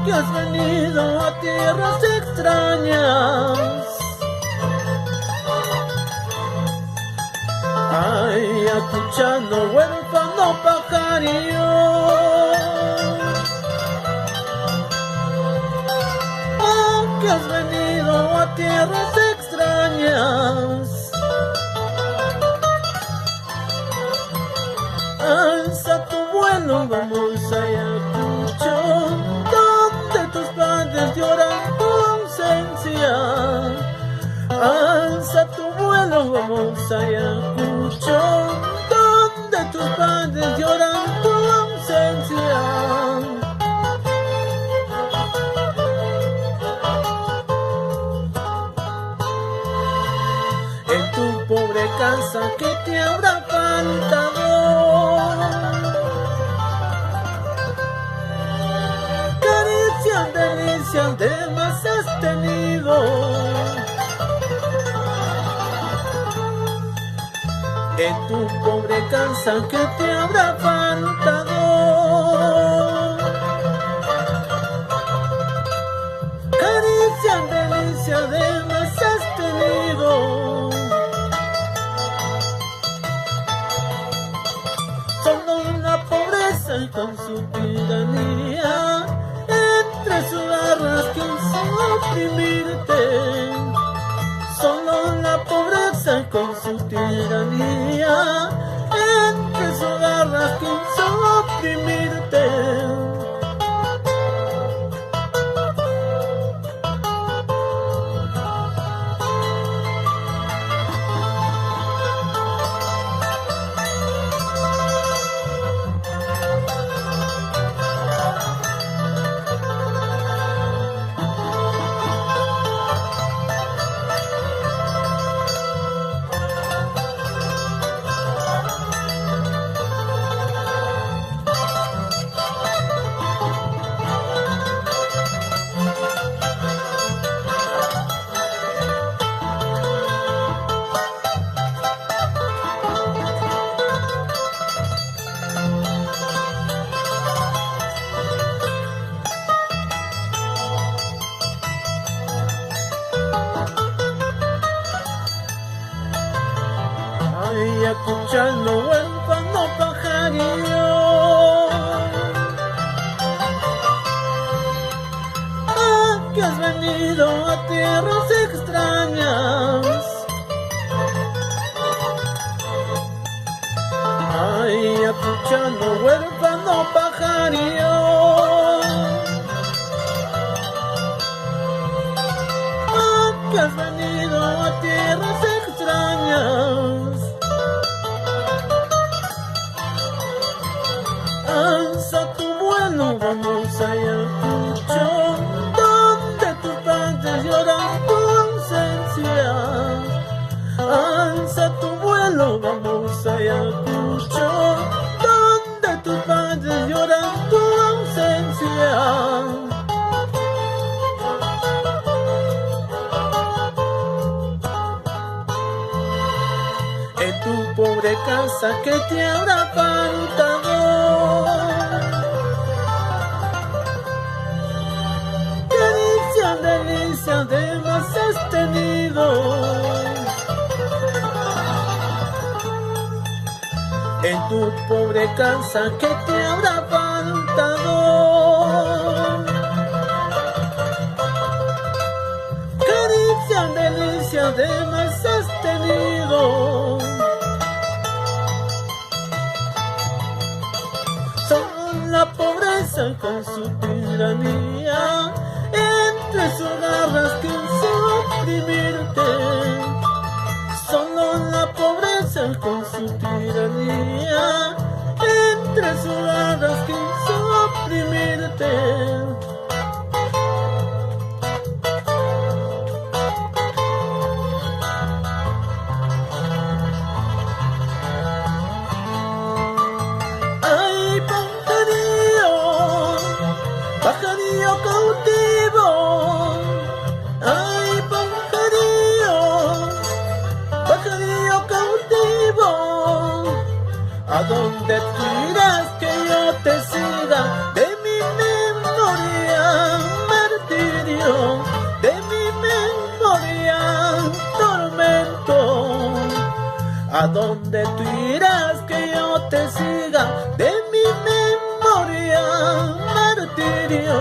que has venido a tierras extrañas. Ay, escuchando huérfano pajarillo. Oh, que has venido a tierras extrañas. Alza tu vuelo, vamos a Ayacucho, donde tus padres lloran tu ausencia. Alza tu vuelo, vamos a Ayacucho, donde tus padres lloran tu ausencia. En tu pobre casa, ¿qué te habrá faltado? Caricias, delicias, de más has tenido. En tu pobre casa, ¿qué te habrá faltado? Caricias, delicias, de más has tenido. Solo una pobreza y con su tiranía, entre sus garras quiso oprimirte. Solo la pobreza con su tiranía, entre sus garras quiso oprimirte. Ay, escuchando huérfano pajarillo. Ah, que has venido a tierras extrañas. Ay, escuchando huérfano pajarillo. Ah, que has venido a tierras extrañas. Alza tu vuelo, vamos a Ayacucho, donde tus padres lloran tu ausencia. Alza tu vuelo, vamos a Ayacucho, donde tus padres lloran tu ausencia. En tu pobre casa, ¿qué te habrá faltado? Caricias, delicias, de más has tenido. En tu pobre casa, ¿qué te habrá faltado? Caricias, delicias, de más has tenido. Son la pobreza con su tiranía, entre sus garras quiso oprimirte. Solo la pobreza con su tiranía, entre sus garras quiso oprimirte. Ay, pajarillo, pajarillo cautivo. Ay, pajarillo, pajarillo cautivo. ¿A dónde quieras que yo te siga de mi memoria? ¿A dónde tú irás que yo te siga? De mi memoria, martirio.